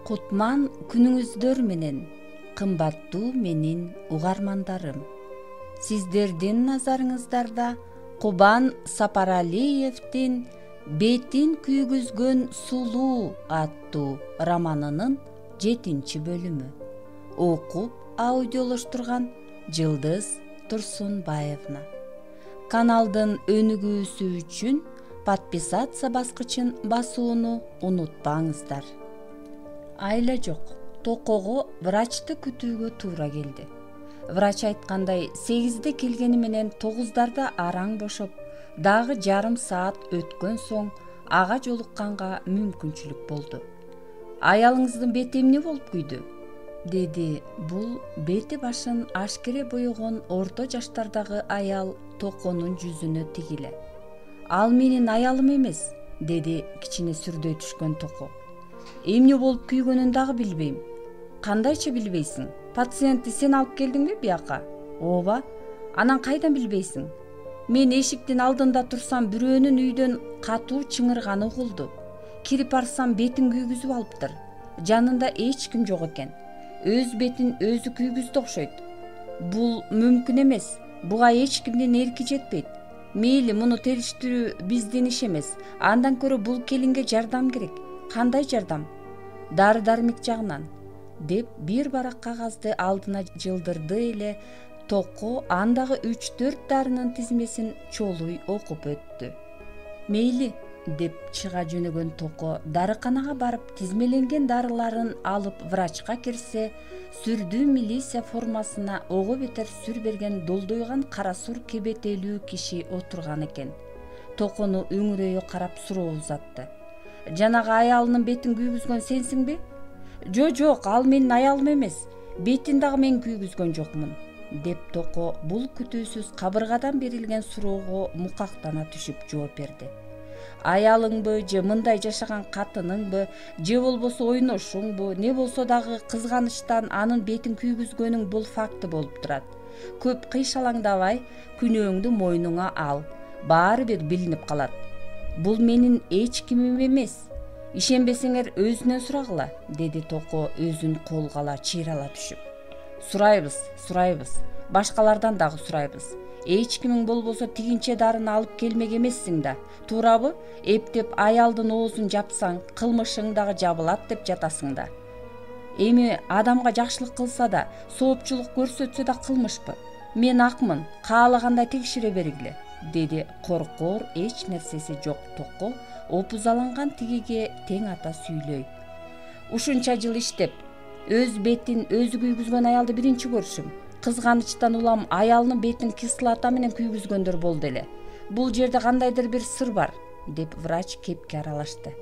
Кутман күнүңүздөр менен, кымбаттуу менин угармандарым. Сиздердин назарыңыздарда Кубан Сапаралиевдин «Бетин күйгүзгөн сулуу» аттуу романынын 7 бөлүмү. Окуп аудиолоштурган Жылдыз Турсунбаевна. Каналдын өнүгүүсү үчүн подписаться баскычын басууну унутпаңыздар. Айла жок, токого врачты күтүүгө туура келди. Врач айткандай 8-де келгени менен 9-дарда араң бошоп, дагы жарым саат өткөн соң ага жолукканга мүмкүнчүлүк болду. Аялыңыздын бети эмне болуп күйдү? Деди бул бети башын ашкере боёгон орто жаштардагы аял Токонун жүзүнө тигиле. Ал менин аялым эмес, деди кичине сүрдөй түшкөн Токо. Эмне болуп күйгөнүн дагы билбейм. Кандайча билбейсиң? Пациентти сен алып келдиңби бияка? Ооба. Анан кайдан билбейсиң? Мен эшиктин алдында турсам, бирөөнүн үйдөн катуу чыңырганы угулду. Кирип барсам, бетин күйгүзүп алыптыр. Жанында эч ким жок экен. Өз бетин өзү күйгүздү окшойт. Бул мүмкүн эмес. Буга эч кимдин эрки жетпейт. Мейли, муну териштирүү биздин иш эмес. Андан көрө бул келинге жардам керек. Кандай жардам? Дары-дармек жагынан, деп бир барак кагазды алдына жылдырды эле Токо андагы 3-4 дарынын тизмесин чолуй окуп өттү. Мейли, деп чыга жөнөгөн Токо дарыканага барып тизмеленген дарыларын алып врачка кирсе, сүрдүү милиция формасына ого бетер сүр берген долдойган кара сур кебетелүү киши отурган экен. Токону өңүрөйө карап суроо узатты. Жанагы аялынын бетин күйгүзгөн сенсиңби? Жок, ал менин аялым эмес. Бетин дагы мен күйгүзгөн жокмун, деп Токо бул күтүүсүз кабыргадан берилген суроого мукактана түшүп жооп берди. Аялыңбы, же мындай жашаган катыныңбы, же болбосо ойношуңбу, не болсо дагы кызганычтан анын бетин күйгүзгөнүң бул факты болуп турат. Көп кыйшалаңдабай, күнөөңдү мойнуңа ал. Баары бир билинип калат. Бул менин эч кимим эмес. Ишенбесеңер өзүнөн сурагыла, деди Токо өзүн колго ала чыйрала түшүп. Сурайбыз. Башкалардан дагы сурайбыз. Эч кимиң болбосо тигинче дарыны алып келмек эмессиң да, туурабы? Эптеп аялдын оозун жапсаң, кылмышың дагы жабылат деп жатасың да. Эми адамга жакшылык кылса да, соопчулук көрсөтсө да кылмышпы? Мен акмын, каалагандай текшере бергиле, деди коркоор эч нерсеси жок Токо опузаланган тигиге тең ата сүйлөй. Ушунча жыл иштеп, өз бетин өзү күйгүзгөн аялды биринчи көрүшүм. Кызганычтан улам аялынын бетин кислота менен күйгүзгөндөр болду эле. Бул жерде кандайдыр бир сыр бар, деп врач кепке аралашты.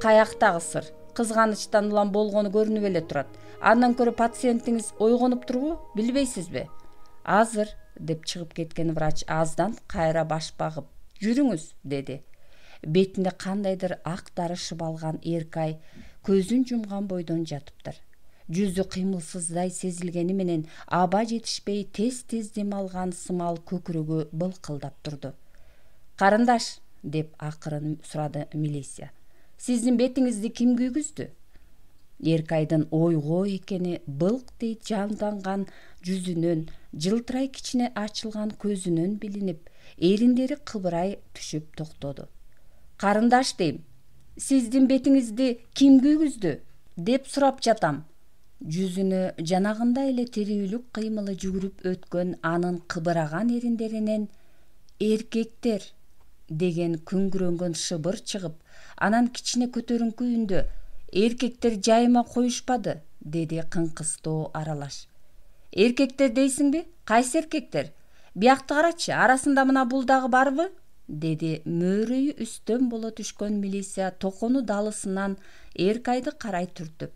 Каяктагы сыр? Кызганычтан улам болгону көрүнүп эле турат. Андан көрө пациентиңиз ойгонуп турбу, билбейсизби? Азыр, деп чыгып кеткен врач аздан кайра баш багып, жүрүңүз, деди. Бетинде кандайдыр ак дарышып алган Эркай көзүн жумган бойдон жатыптыр. Жүзү кыймылсыздай сезилгени менен аба жетишпей тез дем алган сымал көкүрөгү былкылдап турду. Карындаш, деп акырын сурады милиция. Сиздин бетиңизди ким күйгүздү? Эркайдын ойго экени былк дейт жанданган жүзүнөн, жылтырай кичине ачылган көзүнөн билинип, эриндери кыбырай түшүп токтоду. Карындаш дейм, сиздин бетиңизди ким күйгүздү? Деп сурап жатам. Жүзүнө жанагында эле тирүүлүк кыймылы жүгүрүп өткөн анын кыбыраган эриндеринен «Эркектер» деген күңгүрөнгөн шыбыр чыгып, анан кичине көтөрүңкү үндө «Эркектер жайыма коюшпады», деди кыңкыстоо аралаш. Эркектер дейсиңби? Кайсы эркектер? Биякты карачы, арасында мына бул дагы барбы? Деди мөөрөйү үстөн боло түшкөн милиция Токону далысынан Эркайды карай түртүп.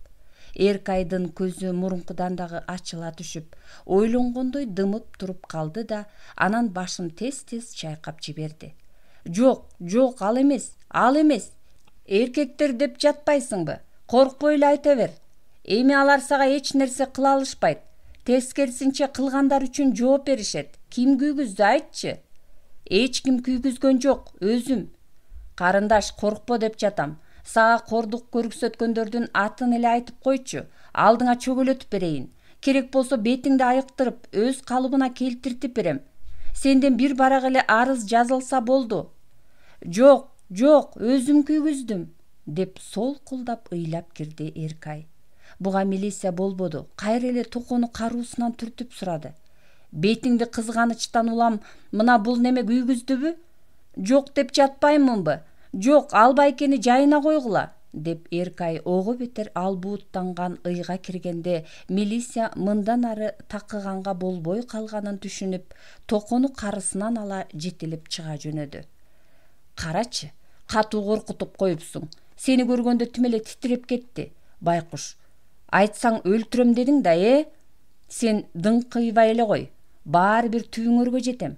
Эркайдын көзү мурункудан дагы ачыла түшүп, ойлонгондой дымып туруп калды да, анан башын тез чайкап жиберди. Жок, ал эмес. Эркектер деп жатпайсыңбы? Коркпой эле айта бер. Эми алар сага эч нерсе кыла алышпайт. Тескерисинче кылгандар үчүн жооп беришет. Ким күйгүздү, айтчы? Эч ким күйгүзгөн жок, өзүм. Карындаш, коркпо деп жатам. Сага кордук көрсөткөндөрдүн атын эле айтып койчу, алдыңа чөгөлөтүп берейин. Керек болсо бетиңди айыктырып, өз калыбына келтиртип берем. Сенден бир барак эле арыз жазылса болду. Жок, өзүм күйгүздүм, деп солкулдап ыйлап кирди Эркай. Буга милиция болбоду. Кайра эле Токону каруусунан түртүп сурады. Бетиңди кызганычтан улам, мына бул неме күйгүздүбү? Жок деп жатпаймынбы? Жок, ал байкени жайына койгула, деп Эркай ого бетер албууттанган ыйга киргенде, милиция мындан ары такыганга болбой калганын түшүнүп, Токону карысынан ала жетелеп чыга жөнөдү. Карачы, катуу коркутуп коюпсуң. Сени көргөндө тим эле титиреп кетти. Байкуш, айтсаң өлтүрөм дедиң да, Сен дыңкыйбай эле кой. Баары бир түбүңөргө жетем.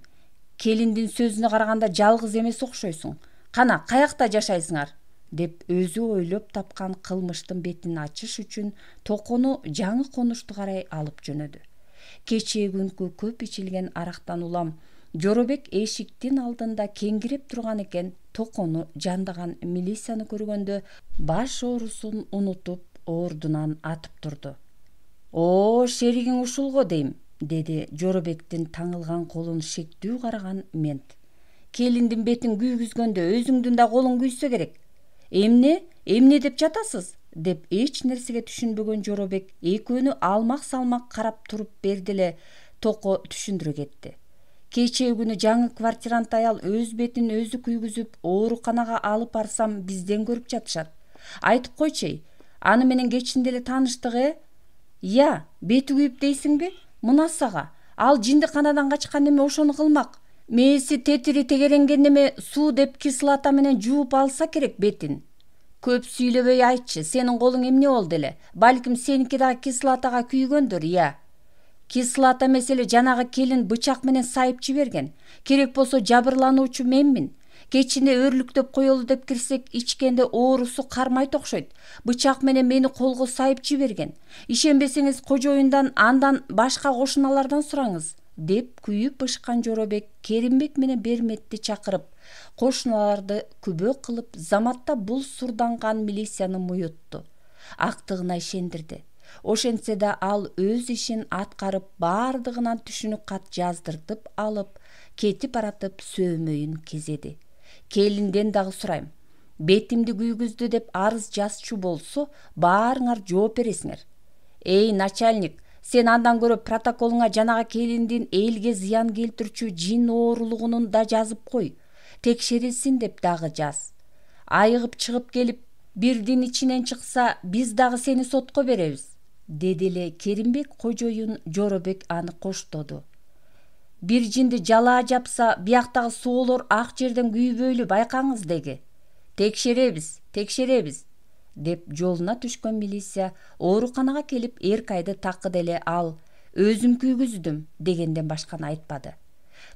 Келиндин сөзүнө караганда жалгыз эмес окшойсуң. Кана, каякта жашайсыңар? Деп өзү ойлоп тапкан кылмыштын бетин ачыш үчүн Токону жаңы конушту карай алып жөнөдү. Кечээ күнкү көп ичилген арактан улам Жоробек эшиктин алдында кеңгиреп турган экен. Токону жандаган милицияны көргөндө баш оорусун унутуп ордунан атып турду. О, шеригиң ушул го дейм, деди Жоробектин таңылган колун шектүү караган мент. Келиндин бетин күйгүзгөндө өзүңдүн да колуң күйсө керек. Эмне деп жатасыз? Деп эч нерсеге түшүнбөгөн Жоробек экөөнү алмак салмак карап туруп берди эле Токо түшүндүрө кетти. Кечээ күнү жаңы квартирант аял өз бетин өзү күйгүзүп, ооруканага алып барсам бизден көрүп жатышат. Айтып койчу, аны менен кечинде эле тааныштык, Я, бети күйүп дейсиңби? Мына сага. Ал жиндиканадан качкан неме ошону кылмак. Мээси тетири тегеренген неме суу деп кислота менен жууп алса керек бетин. Көп сүйлөбөй айтчы, сенин колуң эмне болду эле? Балким сеники дагы кислотага күйгөндүр, Кислота эмес эле жанагы келин бычак менен сайып жиберген. Керек болсо жабырлануучу менмин. Кечинде өрлүктөп коелу деп кирсек, ичкенде оорусу кармайт окшойт. Бычак менен мени колго сайып жиберген. Ишенбесеңиз кожоюндан андан башка кошуналардан сураңыз, деп күйүп бышкан Жоробек Керимбек менен Берметти чакырып, кошуналарды күбө кылып, заматта бул сурданган милицияны муютту. Актыгына ишендирди. Ошентсе да ал өз ишин аткарып, баардыгынан түшүнүк кат жаздыртып алып, кетип баратып сөөмөйүн кезеди. Келинден дагы сурайм. Бетимди күйгүздү деп арыз жазчу болсо, баарыңар жооп бересиңер. Эй, начальник, сен андан көрө протоколуңа жанагы келиндин элге зыян келтирүүчү жин оорулугунун да жазып кой. Текшерилсин деп дагы жаз. Айыгып чыгып келип, бирдин ичинен чыкса, биз дагы сени сотко беребиз, деди эле Керимбек кожоюн. Жоробек аны коштоду. Бир жинди жалаа жапса, бияктагы соолор ак жерден күйбөйлү, байкаңыз деги. Текшеребиз, деп жолуна түшкөн милиция ооруканага келип Эркайды такыды эле. Ал өзүм күйгүздүм дегенден башканы айтпады.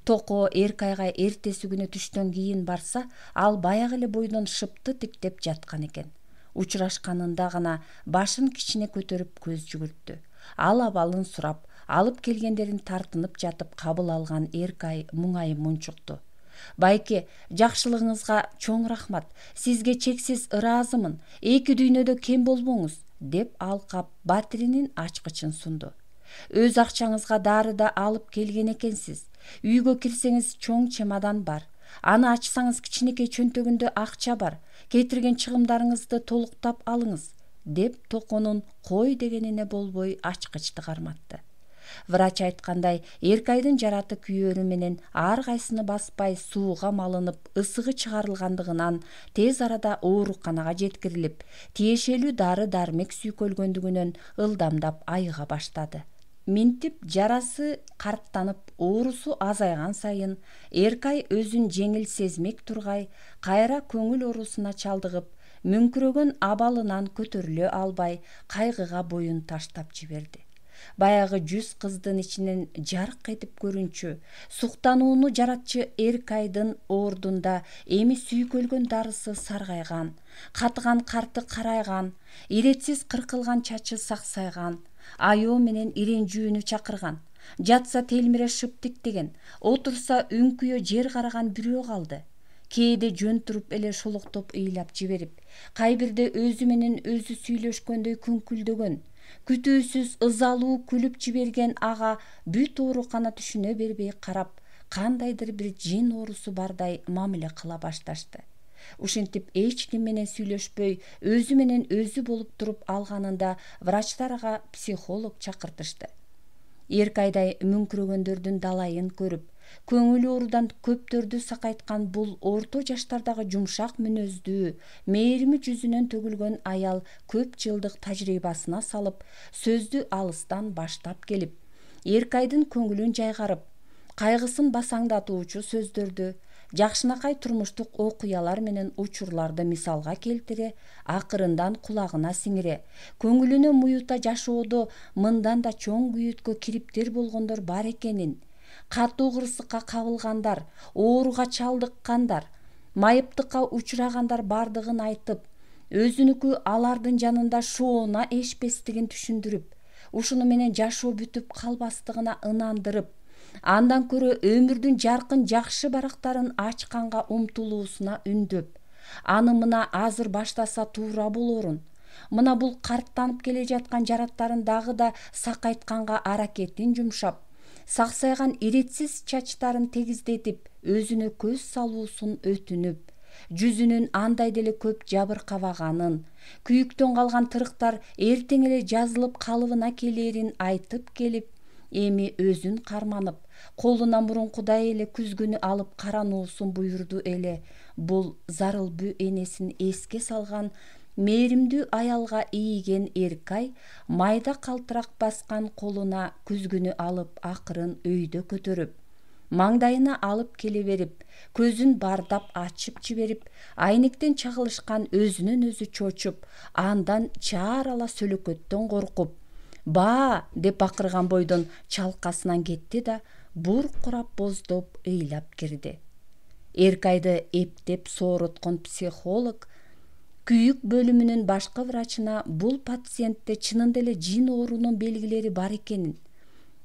Токо Эркайга эртеси күнү түштөн кийин барса, ал баягы эле бойдон шыпты тиктеп жаткан экен. Учурашканында гана башын кичине көтөрүп көз жүгүрттү. Ал абалын сурап, алып келгендерин тартынып жатып кабыл алган Эркай муңайып мунчукту. Байке, жакшылыгыңызга чоң рахмат. Сизге чексиз ыраазымын. Эки дүйнөдө кем болбоңуз, деп алкап батиринин ачкычын сунду. Өз акчаңызга дары да алып келген экенсиз. Үйгө кирсеңиз чоң чемодан бар. Аны ачсаңыз кичинекей чөнтөгүндө акча бар. Кетирген чыгымдарыңызды толуктап алыңыз, деп Токонун кой дегенине болбой ачкычты карматты. Врач айткандай, Эркайдын жараты күйөрү менен ар кайсыны баспай сууга малынып, ысыгы чыгарылгандыгынан тез арада ооруканага жеткирилип, тиешелүү дары-дармек сүйкөлгөндүгүнөн ылдамдап айыга баштады. Минтип жарасы карттанып, оорусу азайган сайын Эркай өзүн жеңил сезмек тургай, кайра көңүл оорусуна чалдыгып, мүңкүрөгөн абалынан көтөрүлө албай, кайгыга боюн таштап жиберди. Баягы 100 кыздын ичинен жарк этип көрүнчү, суктанууну жаратчы Эркайдын ордунда эми сүйкөлгөн дарысы саргайган, катыган карты карайган, иретсиз кыркылган чачы саксайган, айоо менен иренжүүнү чакырган, жатса телмире шыптик деген, отурса үңкүйө жер караган бирөө калды. кээде жөн туруп эле шолоктоп ыйлап жиберип, кайбирде өзү менен өзү сүйлөшкөндөй күңкүлдөгөн, күтүүсүз ызалуу күлүп жиберген ага бүт оорукана түшүнө бербей карап, кандайдыр бир жин оорусу бардай мамиле кыла башташты. Ушинтип эч ким менен сүйлөшпөй, өзү менен өзү болуп туруп алганында врачтар ага психолог чакыртышты. Эркайдай мүңкүрөгөндөрдүн далайын көрүп, көңүл оорудан көптөрдү сакайткан бул орто жаштардагы жумшак мүнөздүү, мээрими жүзүнөн төгүлгөн аял көп жылдык тажрыйбасына салып, сөздү алыстан баштап келип, Эркайдын көңүлүн жайгарып, кайгысын басаңдатуучу сөздөрдү, жакшынакай турмуштук окуялар менен учурларды мисалга келтире, акырындан кулагына сиңире, көңүлүнө муюта жашоодо мындан да чоң күйүткө кириптер болгондор бар экенин, катуу кырсыкка кабылгандар, ооруга чалдыккандар, майыптыкка учурагандар бардыгын айтып, өзүнүкү алардын жанында шоона эшпестигин түшүндүрүп, ушуну менен жашоо бүтүп калбастыгына ынандырып, андан көрө өмүрдүн жаркын жакшы барактарын ачканга умтулуусуна үндөп, аны мына азыр баштаса туура болорун, мына бул карттанып келе жаткан жараттарын дагы да сакайтканга аракетин жумшап, саксайган иретсиз чачтарын тегиздетип, өзүнө көз салуусун өтүнүп, жүзүнүн андай деле көп жабыркабаганын, күйүктөн калган тырыктар эртең эле жазылып калыбына келерин айтып келип, эми өзүн карманып, колуна мурункудай эле күзгүнү алып карануусун буйрду эле. Бул зарылбү энесин эске салган мээримдүү аялга ийген Эркай майда калтырак баскан колуна күзгүнү алып акырын өйдө көтөрүп, маңдайына алып келе берип, көзүн бардап ачып жиберип, айнектен чагылышкан өзүнөн өзү чочуп, андан чаарала сөлөкөттөн коркуп, «Баа!» деп акырган бойдон чалкасынан кетти да буркурап боздоп ыйлап кирди. Эркайды эптеп соороткон психолог күйүк бөлүмүнүн башкы врачына бул пациентте чынында эле жин оорунун белгилери бар экенин,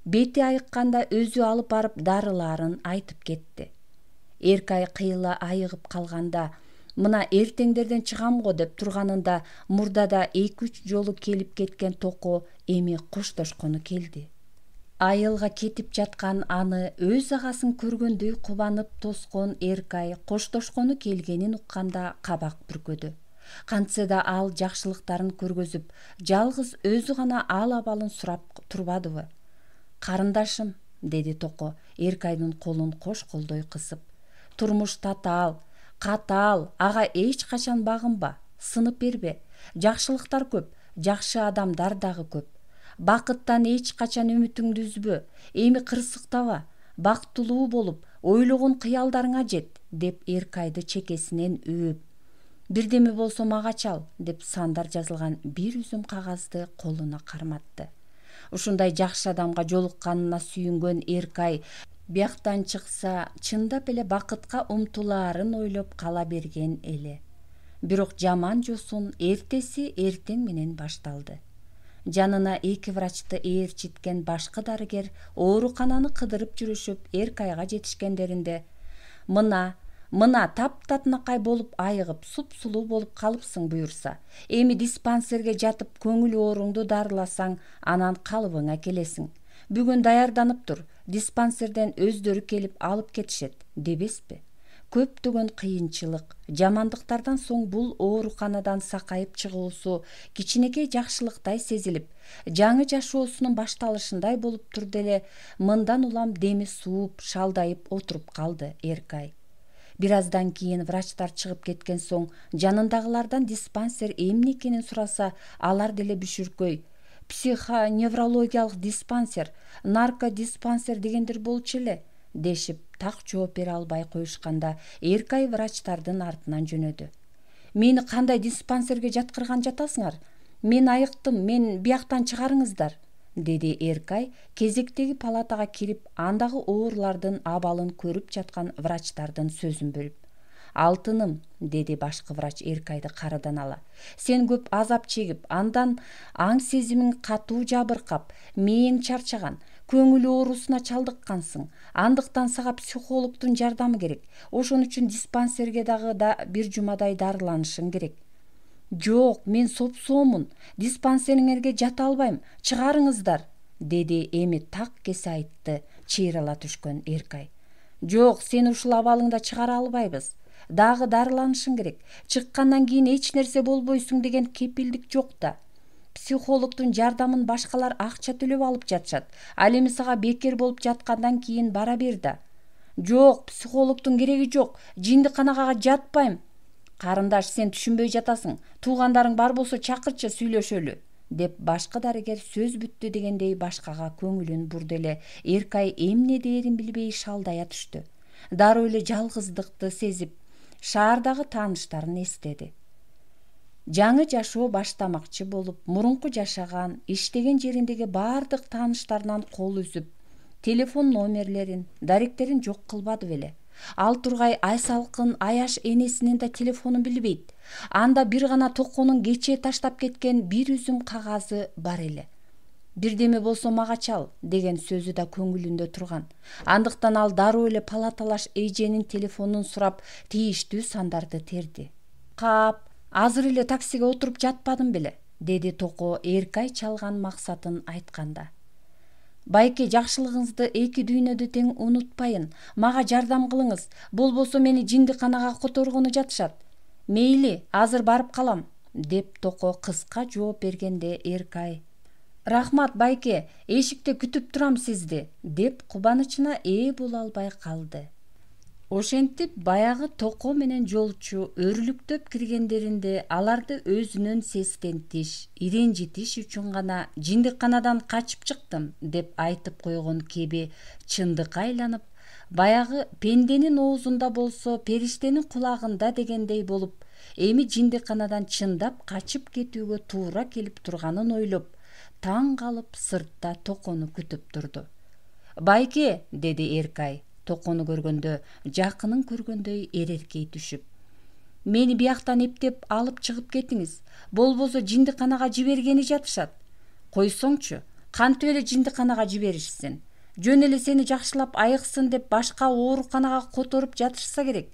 бети айыкканда өзү алып барып дарыларын айтып кетти. Эркай кыйла айыгып калганда, мына эртеңдерден чыгам го деп турганында мурдада 2-3 жолу келип кеткен токо эми коштошкону келди. Айылга кетип жаткан аны өз агасын көргөндөй кубанып тоскон Эркай коштошкону келгенин укканда кабак бүркөдү. Кантсе да ал жакшылыктарын көргөзүп, жалгыз өзү гана ал абалын сурап турбадыбы? «Карындашым», деди токо Эркайдын колун кош колдой кысып. «Турмуш татаал, катаал, ага эч качан багынба, сынып бербе. Жакшылыктар көп, жакшы адамдар дагы көп. Бакыттан эч качан үмүтүңдү үзбө. Эми кырсыктаба, бактылуу болуп, ойлогон кыялдарыңа жет», деп Эркайды чекесинен өөп, «Бирдеме болсо мага чал», деп сандар жазылган бир үзүм кагазды колуна карматты. Ушундай жакшы адамга жолукканына сүйүнгөн Эркай бияктан чыкса чындап эле бакытка умтулаарын ойлоп кала берген эле. Бирок жаман жосун эртеси эртең менен башталды. Жанына 2 врачты ээрчиткен башкы дарыгер оорукананы кыдырып жүрүшүп Эркайга жетишкендеринде, мына таптатынакай болуп айыгып, суп-сулуу болуп калыпсың буюрса. Эми диспансерге жатып көңүл ооруңду дарыласаң, анан калыбыңа келесиң. Бүгүн даярданып тур, диспансерден өздөрү келип алып кетишет, дебеспи? Көптөгөн кыйынчылык, жамандыктардан соң бул ооруканадан сакайып чыгуусу кичинекей жакшылыктай сезилип, жаңы жашоосунун башталышындай болуп турду эле, мындан улам деми сууп, шалдайып отуруп калды Эркай. Бир аздан кийин врачтар чыгып кеткен соң, жанындагылардан диспансер эмне экенин сураса, алар деле бүшүркөй «Психоневрологиялык диспансер, наркодиспансер дегендер болчу эле», дешип так жооп бере албай коюшканда, Эркай врачтардын артынан жөнөдү. «Мени кандай диспансерге жаткырган жатасыңар? Мен айыктым, мен бияктан чыгарыңыздар», деди Эркай кезектеги палатага кирип, андагы оорулардын абалын көрүп жаткан врачтардын сөзүн бөлүп. «Алтыным», деди башкы врач Эркайды карадан ала. «Сен көп азап чегип, андан аң сезимиң катуу жабыркап, мээң чарчаган, көңүл оорусуна чалдыккансың. Андыктан сага психологдун жардамы керек. Ошон үчүн диспансерге дагы бир жумадай дарыланышың керек. Жок, мен сопсуумун. Диспансериңерге жата албайм. Чыгарыңыздар, деди эми так кесе айтты чыйрала түшкөн Эркай. Жок, сени ушул абалыңда чыгара албайбыз. Дагы дарыланышың керек. Чыккандан кийин эч нерсе болбойсуң деген кепилдик жок да. Психологдун жардамын башкалар акча төлөп алып жатышат. Ал эми сага бекер болуп жаткандан кийин бара бер да. Жок, психологдун кереги жок. Жиндиканага жатпайм. Карындаш, сен түшүнбөй жатасың. Туугандарың бар болсо чакырчы, сүйлөшөлү, деп башкы дарыгер сөз бүттү дегендей башкага көңүлүн бурду эле Эркай эмне дээрин билбей шалдая түштү. Дароо эле жалгыздыкты сезип, шаардагы тааныштарын эстеди. Жаңы жашоо баштамакчы болуп, мурунку жашаган, иштеген жериндеги баардык тааныштарынан кол үзүп, телефон номерлерин, даректерин жок кылбады беле. Ал тургай Айсалкын Аяш энесинин да телефонун билбейт. Анда бир гана Токонун кечээ таштап кеткен бир үзүм кагазы бар эле. Бирдеме болсо мага чал деген сөзү да көңүлүндө турган. Андыктан ал дароо эле палаталаш эженин телефонун сурап, тийиштүү сандарды терди. Кап, азыр эле таксиге отуруп жатпадым беле, деди Токо Эркай чалган максатын айтканда. Байке, жакшылыгыңызды эки дүйнөдө тең унутпайын. Мага жардам кылыңыз. Болбосо мени жиндиканага которгону жатышат. Мейли, азыр барып калам, деп Токо кыска жооп бергенде Эркай: Рахмат байке, эшикте күтүп турам сизди, деп кубанычына ээ боло албай калды. Ошентип баягы Токо менен жолчу өрлүктөп киргендеринде аларды өзүнөн сестентиш, иренжитиш үчүн гана жиндиканадан качып чыктым деп айтып койгон кеби чындыкка айланып, баягы пенденин оозунда болсо периштенин кулагында дегендей болуп, эми жиндиканадан чындап качып кетүүгө туура келип турганын ойлоп, таң калып сыртта Токону күтүп турду. Байке, деди Эркай, Токону көргөндө жакынын көргөндөй эреркей түшүп. Мени бияктан эптеп алып чыгып кетиңиз. Болбосо жиндиканага жибергени жатышат. Койсоңчу, кантип эле жиндиканага жиберишсин? Жөн эле сени жакшылап айыксын деп башка ооруканага которуп жатышса керек.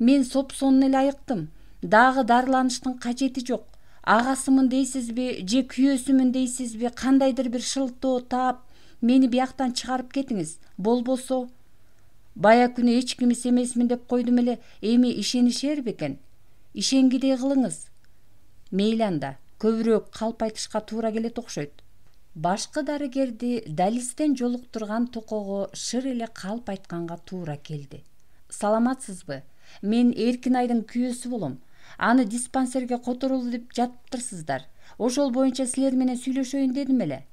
Мен сопсонун эле айыктым. Дагы дарыланыштын кажети жок. Агасымын дейсизби, же күйөөсүмүн дейсизби, кандайдыр бир шылтоо таап, мени бияктан чыгарып кетиңиз. Болбосо бая күнү эч кимис эмесмин деп койдум эле, эми ишенишер бекен? Ишенгидей кылыңыз. Мейли анда, көбүрөөк калп айтышка туура келет окшойт. Башкы дарыгерди далистен жолуктурган Токого шыр эле калп айтканга туура келди. Саламатсызбы? Мен Эркинайдын күйөөсү болом. Аны диспансерге которулду деп жатыптырсыздар. Ошол боюнча силер менен сүйлөшөйүн дедим эле.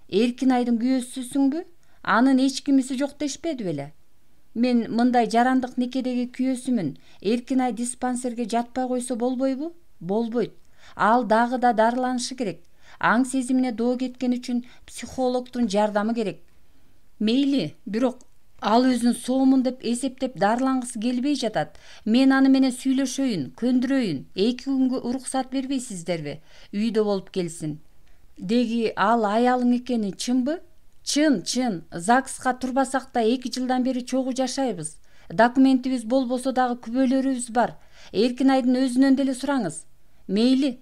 Эркинайдын күйөөсүсүңбү? Анын эч кимиси жок дешпеди беле? Мен мындай жарандык никедеги күйөөсүмүн. Эркинай диспансерге жатпай койсо болбойбу? Болбойт. Ал дагы да дарыланышы керек. Аң сезимине доо кеткен үчүн психологдун жардамы керек. Мейли, бирок ал өзүн соомун деп эсептеп дарылангысы келбей жатат. Мен аны менен сүйлөшөйүн, көндүрөйүн. 2 күнгө уруксат бербейсиздерби? Үйдө болуп келсин. Деги ал аялың экени чынбы? Чын. ЗАГСка турбасак да 2 жылдан бери чогуу жашайбыз. Документибиз болбосо дагы күбөлөрүбүз бар. Эркинайдын өзүнөн деле сураңыз. Мейли,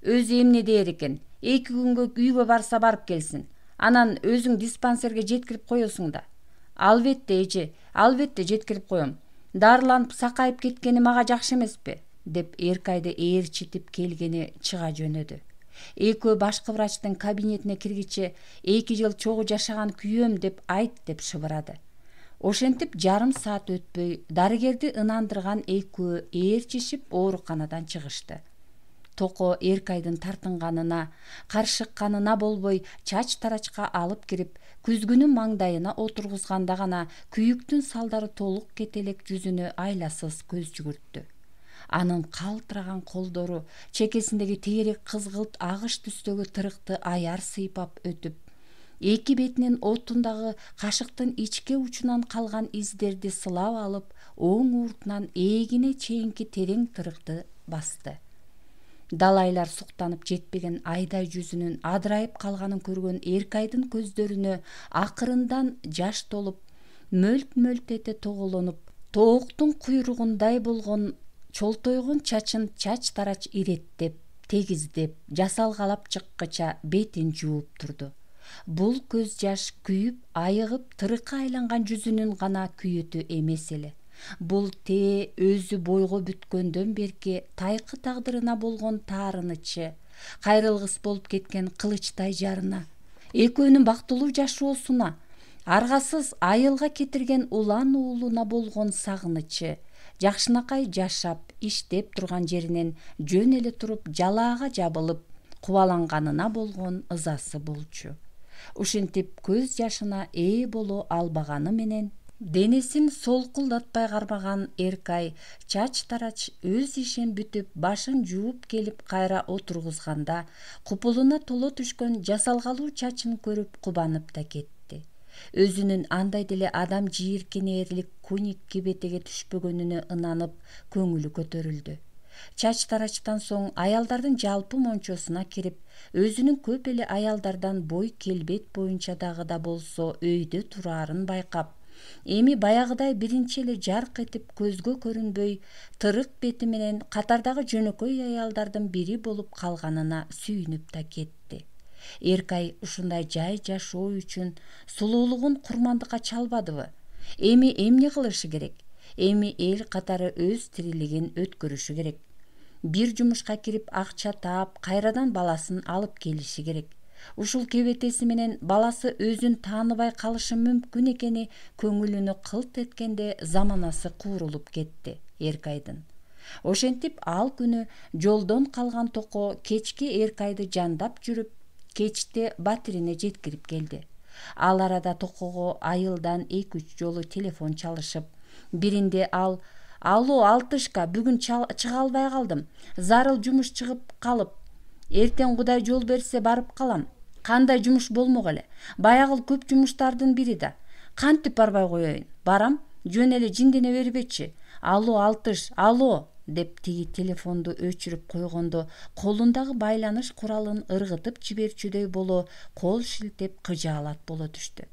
өзү эмне дээр экен? 2 күнгө үйгө барса барып келсин. Анан өзүң диспансерге жеткирип коесуң да. Албетте эже, албетте жеткирип коем. Дарыланып сакайып кеткени мага жакшы эмеспи? Деп Эркайды ээрчитип келгени чыга жөнөдү. Экөө башкы врачтын кабинетине киргиче 2 жыл чогуу жашаган күйөөм деп айт деп шыбырады. Ошентип жарым саат өтпөй дарыгерди ынандырган экөө ээрчишип ооруканадан чыгышты. Токо Эркайдын тартынганына, каршыкканына болбой чач тарачка алып кирип, күзгүнүн маңдайына отургузганда гана күйүктүн салдары толук кете элек жүзүнө айласыз көз жүгүрттү. Анын калтыраган колдору чекесиндеги тегерек кызгылт агыш түстөгү тырыкты аяр сыйпап өтүп, эки бетинин отундагы кашыктын ичке учунан калган издерди сылап алып, оң уртунан эгине чейинки терең тырыкты басты. Далайлар суктанып жетпеген айдай жүзүнүн адырайып калганын көргөн Эркайдын көздөрүнө акырындан жаш толуп, мөлт-мөлт эте тоголонуп, тооктун куйругундай болгон чолтойгон чачын чач-тарач иреттеп, тегиздеп, жасалгалап чыккыча бетин жууп турду. Бул көз жаш күйүп, айыгып, тырыкка айланган жүзүнүн гана күйөтү эмес эле. Бул өзү бойго бүткөндөн берки тайкы тагдырына болгон таарынычы, кайрылгыс болуп кеткен кылычтай жарына, экөөнүн бактылуу жашоосуна, аргасыз айылга кетирген улан уулуна болгон сагынычы, жакшынакай жашап, иштеп турган жеринен жөн эле туруп жалаага жабылып, кубаланганына болгон ызасы болчу. Ушинтип көз жашына ээ боло албаганы менен денесин солкулдатпай кармаган Эркай чач-тарач өз ишин бүтүп, башын жууп келип кайра отургузганда, купулуна толо түшкөн жасалгалуу чачын көрүп кубанып да кетти. Өзүнүн андай деле адам жийиркенээрлик куник кебетеге түшпөгөнүнө ынанып, көңүлү көтөрүлдү. Чач-тарачтан соң аялдардын жалпы мончосуна кирип, өзүнүн көп эле аялдардан бой келбет боюнча дагы да болсо өйдө тураарын байкап, эми баягыдай биринчи эле жарк этип көзгө көрүнбөй, тырык бети менен катардагы жөнөкөй аялдардын бири болуп калганына сүйүнүп да кетти. Эркай ушундай жай жашоо үчүн сулуулугун курмандыкка чалбадыбы? Эми эмне кылышы керек? Эми эл катары өз тирилигин өткөрүшү керек. Бир жумушка кирип акча таап, кайрадан баласын алып келиши керек. Ушул кебетеси менен баласы өзүн тааныбай калышы мүмкүн экени көңүлүнө кылт эткенде заманасы куурулуп кетти Эркайдын. Ошентип ал күнү жолдон калган токо кечки Эркайды жандап жүрүп, кечте батирине жеткирип келди. Ал арада токого айылдан 2-3 жолу телефон чалышып, биринде ал: «Алло, Алтышка, бүгүн чыга албай калдым. Зарыл жумуш чыгып калып. Эртең Кудай жол берсе барып калам. Кандай жумуш болмок эле. Баягы көп жумуштардын бири да. Кантип барбай коеюн? Барам, жөн эле жиңдене бербечи. Алло, Алтыш, алло!» деп тиги телефонду өчүрүп койгондо, колундагы байланыш куралын ыргытып жиберчүдөй боло, кол шилтеп кыжаалат боло түштү.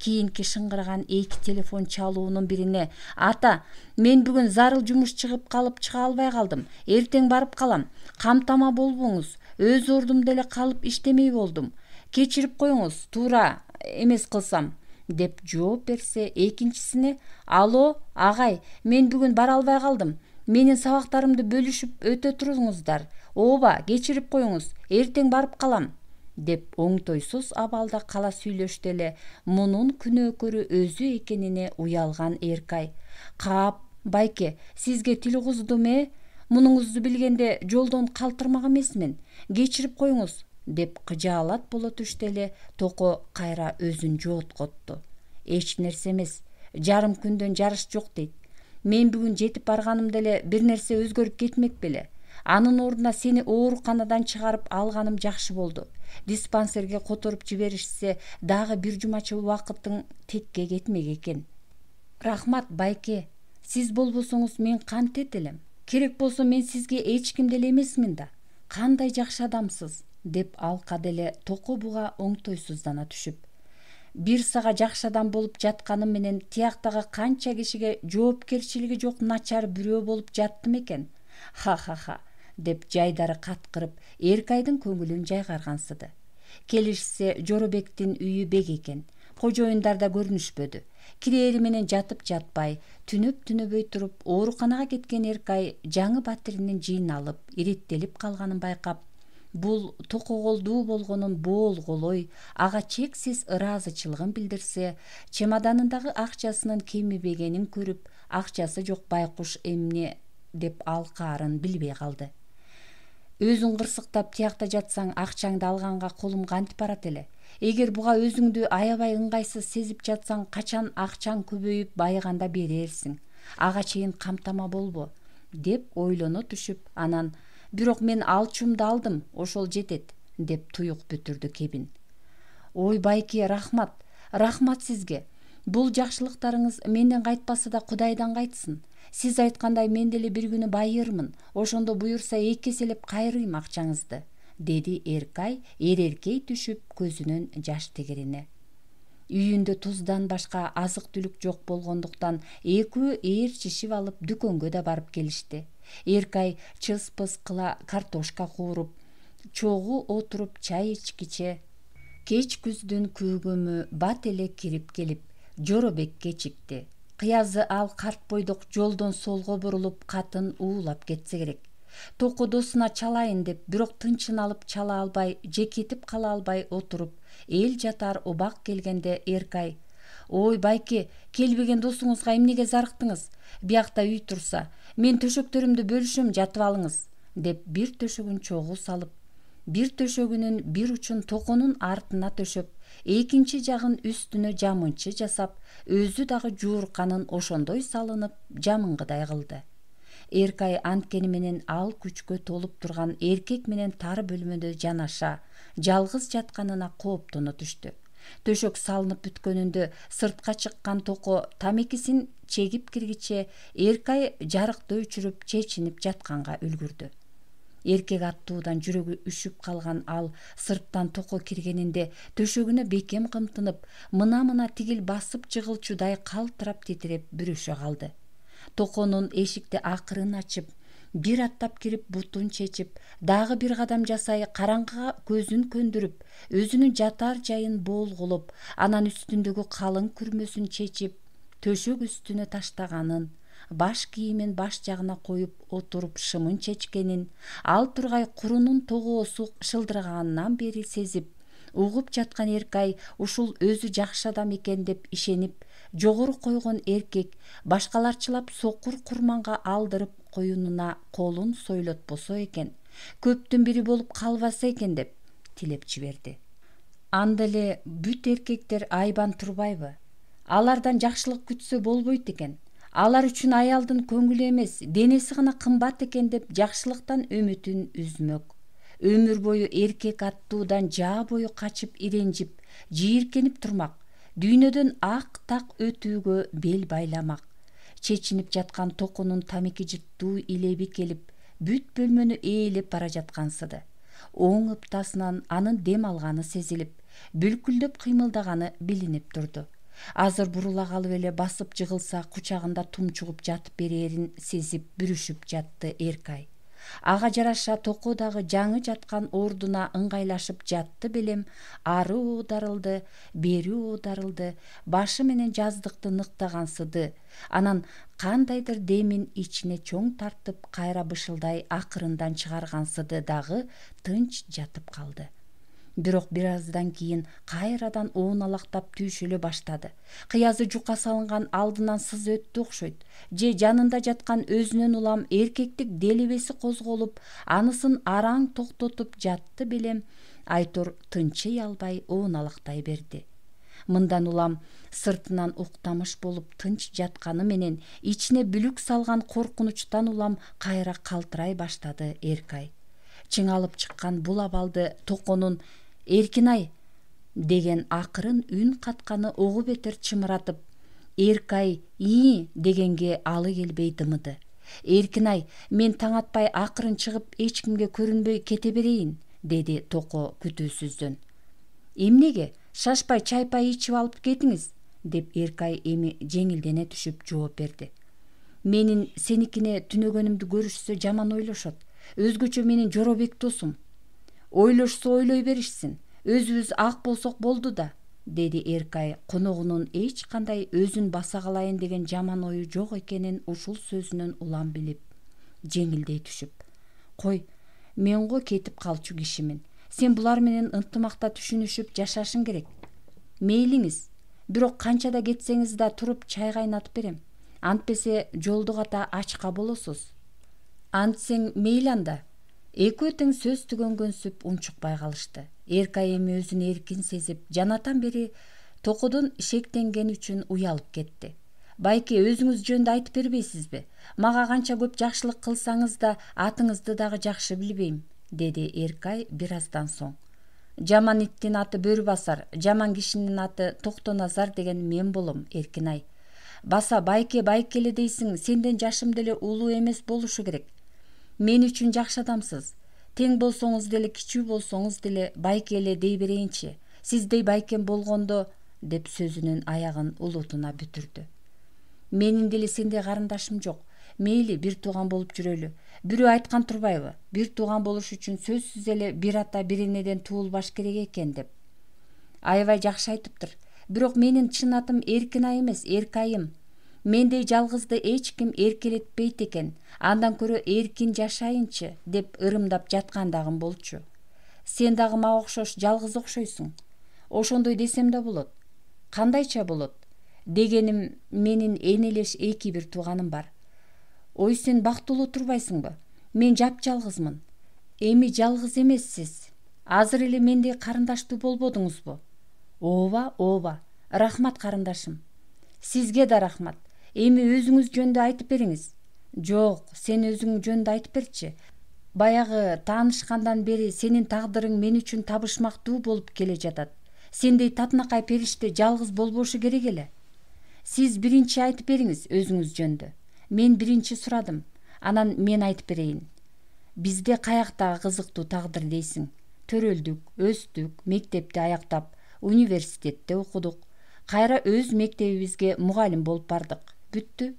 Кийинки шыңгыраган 2 телефон чалуунун бирине: «Ата, мен бүгүн зарыл жумуш чыгып калып чыга албай калдым. Эртең барып калам. Камтама болбоңуз. Өз ордумда эле калып иштемей болдум. Кечирип коюңуз, туура эмес кылсам», деп жооп берсе, экинчисине: «Алло, агай, мен бүгүн бара албай калдым. Менин сабактарымды бөлүшүп өтө туруңуздар. Ооба, кечирип коюңуз. Эртең барып калам», деп оңтойсуз абалда кала сүйлөштү эле мунун күнөөкөрү өзү экенине уялган Эркай: «Кап, байке, сизге тил куздум Мунуңузду билгенде жолдон калтырмак эмесмин. Кечирип коюңуз», деп кыжаалат боло түштү эле токо кайра өзүн жооткотту. «Эч нерсе эмес. Жарым күндөн жарыш жок дейт. Мен бүгүн жетип барганымда эле бир нерсе өзгөрүп кетмек беле. Анын ордуна сени ооруканадан чыгарып алганым жакшы болду. Диспансерге которуп жиберишсе, дагы бир жумача убакытың текке кетмек экен. Рахмат, байке. Сиз болбосоңуз мен кантет элем? Керек болсо мен сизге эч ким деле эмесмин да. Кандай жакшы адамсыз», деп алка деле токо буга оңтойсуздана түшүп. «Бир сага жакшы адам болуп жатканым менен тияктагы канча кишиге жоопкерчилиги жок начар бирөө болуп жаттым экен. Ха-ха-ха», деп жайдары каткырып, Эркайдын көңүлүн жайгаргансыды. Келишсе, Жоробектин үйү бек экен. Кожоюндар да көрүнүшпөдү. Кирээри менен жатып жатпай, түнөп түнөбөй туруп, ооруканага кеткен Эркай жаңы батиринин жыйналып, иреттелип калганын байкап, бул токоголдуу болгонун боолголой, ага чексиз ыраазычылыгын билдирсе, чемоданындагы акчасынын кемибегенин көрүп, акчасы жок байкуш эмне деп алкаарын билбей калды. «Өзүң кырсыктап тиякта жатсаң, акчаңды алганга колум кантип барат эле? Эгер буга өзүңдү аябай ыңгайсыз сезип жатсаң, качан акчаң көбөйүп байыганда берерсиң. Ага чейин камтама болбо», деп ойлоно түшүп, анан: «Бирок мен алчуумду алдым, ошол жетет», деп туюк бүтүрдү кебин. «Ой байке, рахмат сизге. Бул жакшылыктарыңыз менден кайтпаса да Кудайдан кайтсын. Сиз айткандай мен деле бир күнү байырмын. Ошондо буюрса 2 эселеп кайрыйм акчаңызды, деди Эркай эреркей түшүп көзүнөн жаш тегерине. Үйүндө туздан башка азык түлүк жок болгондуктан экөө ээрчишип алып дүкөнгө да барып келишти. Эркай чыс-пыс кыла картошка кууруп, чогуу отуруп чай ичкиче кеч күздүн күүгөмү бат эле кирип келип Жоробекке чикти. Кыязы ал карт бойдок жолдон солго бурулуп катын уулап кетсе керек. Токо досуна чалайын деп, бирок тынчын алып чала албай же кетип кала албай отуруп, эл жатар убак келгенде Эркай: «Ой байке, келбеген досуңузга эмнеге зарыктыңыз? Биякта үй турса, мен төшөктөрүмдү бөлүшөм, жатып алыңыз», деп бир төшөгүн чогуу салып, бир төшөгүнүн бир учун токонун артына төшөп, экинчи жагын үстүнө жамынчы жасап, өзү дагы жуурканын ошондой салынып, жамынгыдай кылды. Эркай анткени менен ал күчкө толуп турган эркек менен тар бөлмөдө жанаша, жалгыз жатканына кооптоно түштү. Төшөк салынып бүткөнүндө сыртка чыккан Токо тамекисин чегип киргиче Эркай жарыкты өчүрүп чечинип жатканга үлгүрдү. Эркек аттуудан жүрөгү үшүп калган ал сырттан Токо киргенинде төшөгүнө бекем кымтынып, мына тигил басып жыгылчудай калтырап титиреп бүрүшө калды. Токонун эшикти акырын ачып, бир аттап кирип бутун чечип, дагы бир кадам жасай караңгыга көзүн көндүрүп, өзүнүн жатар жайын болгулоп, анан үстүндөгү калың күрмөсүн чечип, төшөк үстүнө таштаганын, баш кийимин баш жагына коюп отуруп шымын чечкенин, ал тургай курунун тогоосу шылдыраганынан бери сезип, угуп жаткан Эркай ушул өзү жакшы адам экен деп ишенип, жогору койгон эркек башкаларчылап сокур курманга алдырып коюнуна колун сойлотпосо экен, көптүн бири болуп калбаса экен деп тилеп жиберди. Анда эле бүт эркектер айбан турбайбы? Алардан жакшылык күтсө болбойт экен. Алар үчүн аялдын көңүлү эмес, денеси гана кымбат экен деп жакшылыктан үмүтүн үзмөк. Өмүр бою эркек аттуудан жаа бою качып иренжип, жийиркенип турмак. Дүйнөдөн ак так өтүүгө бел байламак. Чечинип жаткан Токонун тамеки жырттуу илеби келип, бүт бөлмөнү ээлеп бара жаткансыды. Оң ыптасынан анын дем алганы сезилип, бүлкүлдөп кыймылдаганы билинип турду. Азыр бурула калып эле басып жыгылса кучагында тумчугуп жатып берерин сезип бүрүшүп жатты Эркай. Ага жараша Токо дагы жаңы жаткан ордуна ыңгайлашып жатты белем, ары оодарылды, бери оодарылды, башы менен жаздыкты ныктагансыды. Анан кандайдыр демин ичине чоң тартып, кайра бышылдай акырындан чыгаргансыды дагы тынч жатып калды. Бирок бир аздан кийин кайрадан ооналактап түйшөлө баштады. Кыязы жука салынган алдынан сыз өттү окшойт. Же жанында жаткан өзүнөн улам эркектик делебеси козголуп, анысын араң токтотуп жатты белем, Айтор тынчый албай ооналактай берди. Мындан улам сыртынан уктамыш болуп тынч жатканы менен ичине бүлүк салган коркунучтан улам кайра калтырай баштады Эркай. Чыңалып чыккан бул абалды Токонун «Эркинай» деген акырын үн катканы огу бетер чымыратып, Эркай «ии» дегенге алы келбей дымыды. «Эркинай, мен таң атпай акырын чыгып эч кимге көрүнбөй кете берейин», деди Токо күтүүсүздөн. «Эмнеге? Шашпай чай-пай ичип алып кетиңиз», деп Эркай эми жеңилдене түшүп жооп берди. «Менин сеникине түнөгөнүмдү көрүшсө жаман ойлошот. Өзгөчө менин Жоробек досум. Ойлошсо ойлой беришсин. Өзүбүз ак болсок болду да», деди Эркай коногунун эч кандай өзүн баса калайын деген жаман ою жок экенин ушул сөзүнөн улам билип, жеңилдей түшүп. «Кой, мен го кетип калчу кишимин. Сен булар менен ынтымакта түшүнүшүп жашашың керек. Мейлиңиз, бирок канчада кетсеңиз да туруп чай кайнатып берем. Антпесе жолду ката ачка болосуз». «Антсең мейли анда». Экөө тең сөз түгөнгөнсүп унчукпай калышты. Эркай эми өзүн эркин сезип, жанатан бери Токодон шектенгени үчүн уялып кетти. «Байке, өзүңүз жөнүндө айтып бербейсизби? Мага канча көп жакшылык кылсаңыз да атыңызды дагы жакшы билбейм», деди Эркай бир аздан соң. «Жаман иттин аты бөрү басар, жаман кишинин аты Токтоназар деген мен болом, Эркинай. Баса байке эле дейсиң, сенден жашым деле улуу эмес болушу керек. Мен үчүн жакшы адамсыз. Тең болсоңуз деле, кичүү болсоңуз деле байке эле дей берейинчи. Сиздей байкем болгондо, деп сөзүнүн аягын улутуна бүтүрдү. Менин деле сендей карындашым жок. Мейли бир тууган болуп жүрөлү. Бирөө айткан турбайбы? Бир тууган болуш үчүн сөзсүз эле бир ата бир энеден туулбаш керек экен деп. Аябай жакшы айтыптыр. Бирок менин чын атым Эркинай эмес, Эркайым. Мендей жалгызды эч ким эркелетпейт экен. Андан көрө эркин жашайынчы, деп ырымдап жаткан дагым болчу. Сен дагы мага окшош жалгыз окшойсуң. Ошондой десем да болот. Кандайча болот? Дегеним, менин энелеш эки бир тууганым бар. Ой, сен бактылуу турбайсыңбы? Мен жапжалгызмын. Эми жалгыз эмессиз. Азыр эле мендей карындаштуу болбодуңузбу? Ооба. Рахмат карындашым. Сизге да рахмат. Эми өзүңүз жөнүндө айтып бериңиз. Жок, сен өзүң жөнүндө айтып берчи. Баягы таанышкандан бери сенин тагдырың мен үчүн табышмактуу болуп келе жатат. Сендей татынакай периште жалгыз болбошу керек эле. Сиз биринчи айтып бериңиз өзүңүз жөнүндө. Мен биринчи сурадым. Анан мен айтып берейин. Бизде каяктагы кызыктуу тагдыр дейсиң? Төрөлдүк, өстүк, мектепти аяктап, университетте окудук. Кайра өз мектебибизге мугалим болуп бардык. Бүттү.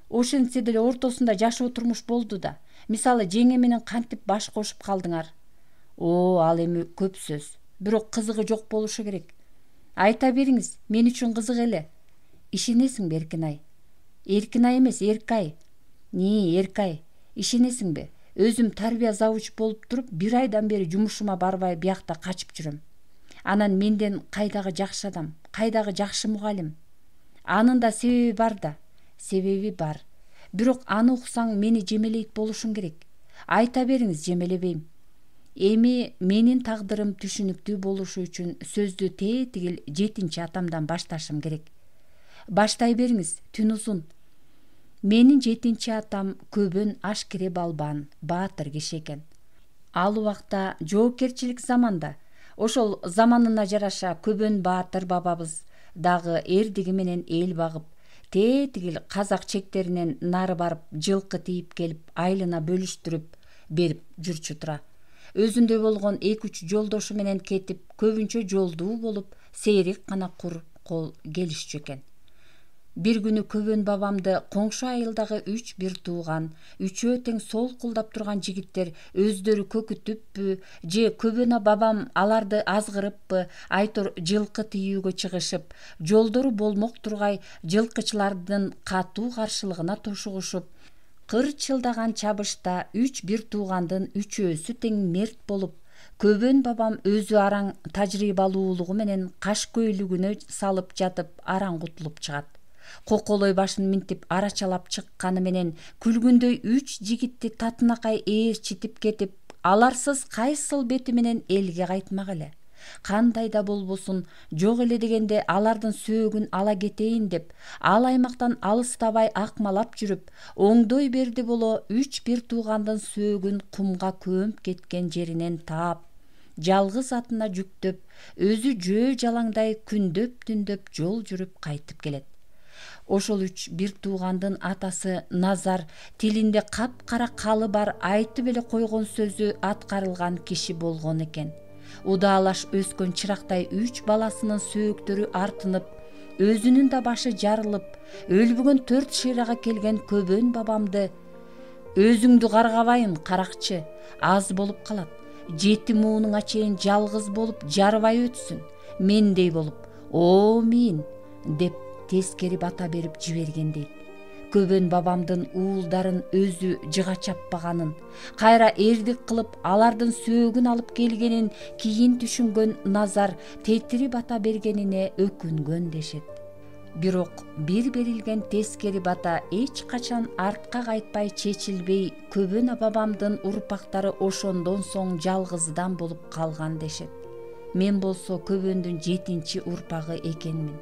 Ошентсе деле ортосунда жашоо турмуш болду да. Мисалы, жеңе менен кантип баш кошуп калдыңар? Ал эми көп сөз. Бирок кызыгы жок болушу керек. Айта бериңиз, мен үчүн кызык эле. Ишенесиңби, Эркинай? Эркинай эмес, Эркай. Эркай. Ишенесиңби? Өзүм тарбия завуч болуп туруп, бир айдан бери жумушума барбай биякта качып жүрөм. Анан менден кайдагы жакшы адам, кайдагы жакшы мугалим. Анын да себеби бар да. Себеби бар. Бирок аны уксаң мени жемелейт болушуң керек. Айта бериңиз, жемелебейм. Эми менин тагдырым түшүнүктүү болушу үчүн сөздү тетигил 7 атамдан башташым керек. Баштай бериңиз, түн узун. Менин 7 атам Көбөн Ашкере балбан, баатыр киши экен. Ал убакта жоопкерчилик заманда. Ошол заманына жараша Көбөн баатыр бабабыз дагы эрдиги менен эл багып, тетигил казак чектеринен нары барып, жылкы тийип келип, айлына бөлүштүрүп берип жүрчү тура. Өзүндөй болгон 2-3 жолдошу менен кетип, көбүнчө жолдуу болуп, сейрек гана кур кол келишчү экен. Бир күнү Көбөн бабамды коңшу айылдагы 3 бир тууган, үчөө тең солкулдап турган жигиттер өздөрү көкүтүппү, же Көбөн бабам аларды азгырыппы, айтор жылкы тийүүгө чыгышып, жолдору болмок тургай жылкычылардын катуу каршылыгына тушугушуп, кырчылдаган чабышта 3 бир туугандын үчөөсү тең мерт болуп, Көбөн бабам өзү араң тажрыйбалуулугу менен каш көйлүгүнө салып жатып араң кутулуп чыгат. Коколой башын минтип арачалап чыкканы менен күлгүндөй 3 жигитти татынакай ээрчитип кетип, аларсыз кайсыл бети менен элге кайтмак эле. Кандай да болбосун, жок эле дегенде алардын сөөгүн ала кетейин деп, ал аймактан алыстабай акмалап жүрүп, оңдой берди боло 3 бир туугандын сөөгүн кумга көмүп кеткен жеринен таап, жалгыз атына жүктөп, өзү жөө жалаңдай күндөп түндөп жол жүрүп кайтып келет. Ошол 3 бир туугандын атасы Назар тилинде капкара калы бар, айтып эле койгон сөзү аткарылган киши болгон экен. Удаалаш өскөн чырактай 3 баласынын сөөктөрү артынып, өзүнүн да башы жарылып, өлбөгөн 4 шыйрага келген Көбөн бабамды: "Өзүңдү каргабайын, каракчы, аз болуп калат. Жетим уунуңа чейин жалгыз болуп жарбай өтсүн, мендей болуп, мин" деп тескери бата берип жиберген дейт. Көбөн бабамдын уулдарын өзү жыга чаппаганын, кайра эрдик кылып алардын сөөгүн алып келгенин кийин түшүнгөн Назар тетири бата бергенине өкүнгөн дешет. Бирок бир берилген тескери бата эч качан артка кайтпай чечилбей, Көбөн бабамдын урпактары ошондон соң жалгыздан болуп калган дешет. Мен болсо Көбөндүн 7 урпагы экенмин.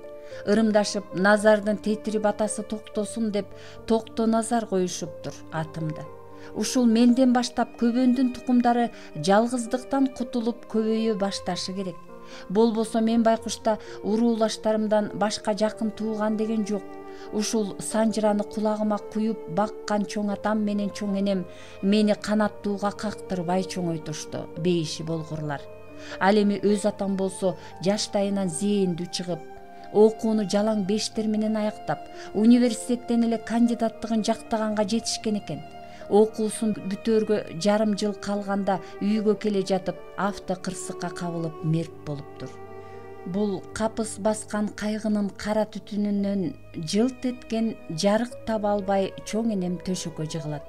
Ырымдашып, Назардын тетири батасы токтосун деп Токто Назар коюшуптур атымды. Ушул менден баштап Көбөндүн тукумдары жалгыздыктан кутулуп көбөйө башташы керек. Болбосо мен байкушта уруулаштарымдан башка жакын тууган деген жок. Ушул санжыраны кулагыма куюп баккан чоң атам менен чоң энем мени канаттууга кактырбай чоңойтушту, бейиши болгурлар. Ал эми өз атам болсо жаштайынан зээндүү чыгып, окууну жалаң бештер менен аяктап, университеттен эле кандидаттыгын жактаганга жетишкен экен. Окуусун бүтөөргө жарым жыл калганда үйгө келе жатып автокырсыкка кабылып мерт болуптур. Бул капыс баскан кайгынын кара түтүнүнөн жылт эткен жарык таба албай чоң энем төшөккө жыгылат.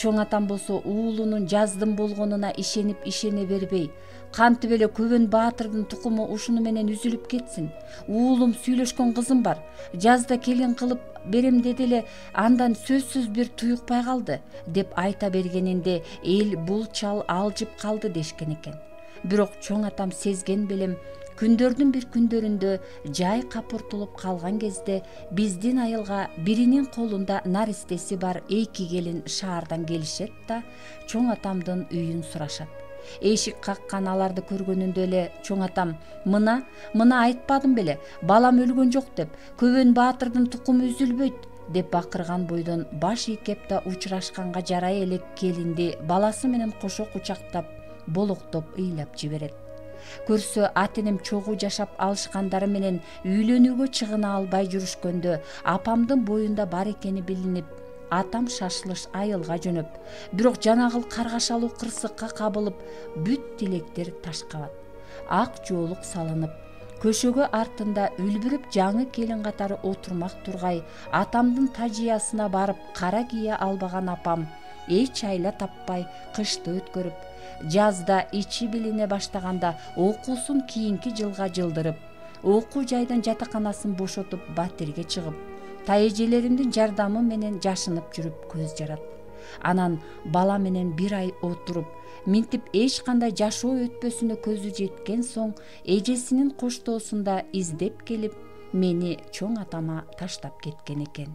Чоң атам болсо уулунун жаздын болгонуна ишене бербей, кантип эле Көбөн Баатырдын тукуму ушуну менен үзүлүп кетсин. Уулум сүйлөшкөн кызым бар. Жазда келин кылып берем деди эле, андан сөзсүз бир туюкпай калды деп айта бергенинде эл бул чал алжып калды дешкен экен. Бирок чоң атам сезген белем, күндөрдүн бир күндөрүндө жай капыртылып калган кезде биздин айылга биринин колунда наристеси бар 2 келин шаардан келишет да чоң атамдын үйүн сурашат. Эшик каккан аларды көргөнүндө эле чоң атам мына айтпадым беле, балам өлгөн жок деп, Көбөн Баатырдын тукуму үзүлбөйт деп бакырган бойдон баш ийкеп да учурашканга жарай элек келинди баласы менен кошо кучактап болохтоп ыйлап жиберет. Көрсө ат энем чогуу жашап алышкандары менен үйлөнүүгө чыгына албай жүрүшкөндө апамдын боюнда бар экени билинип, атам шашылыш айылга жөнөп, бирок жанагыл каргашалуу кырсыкка кабылып бүт тилектер таш кабат. Ак жоолук салынып, көшөгө артында үлбүрүп жаңы келин катары отурмак тургай атамдын тажыясына барып кара кие албаган апам эч айла таппай кышты өткөрүп, жазда ичи билине баштаганда окуусун кийинки жылга жылдырып, окуу жайдын жатаканасын бошотуп батирге чыгып, тайэжелеримдин жардамы менен жашынып жүрүп көз жарат. Анан бала менен 1 ай отуруп, минтип эч кандай жашоо өтпөсүнө көзү жеткен соң эжесинин коштоосунда издеп келип, мени чоң атама таштап кеткен экен.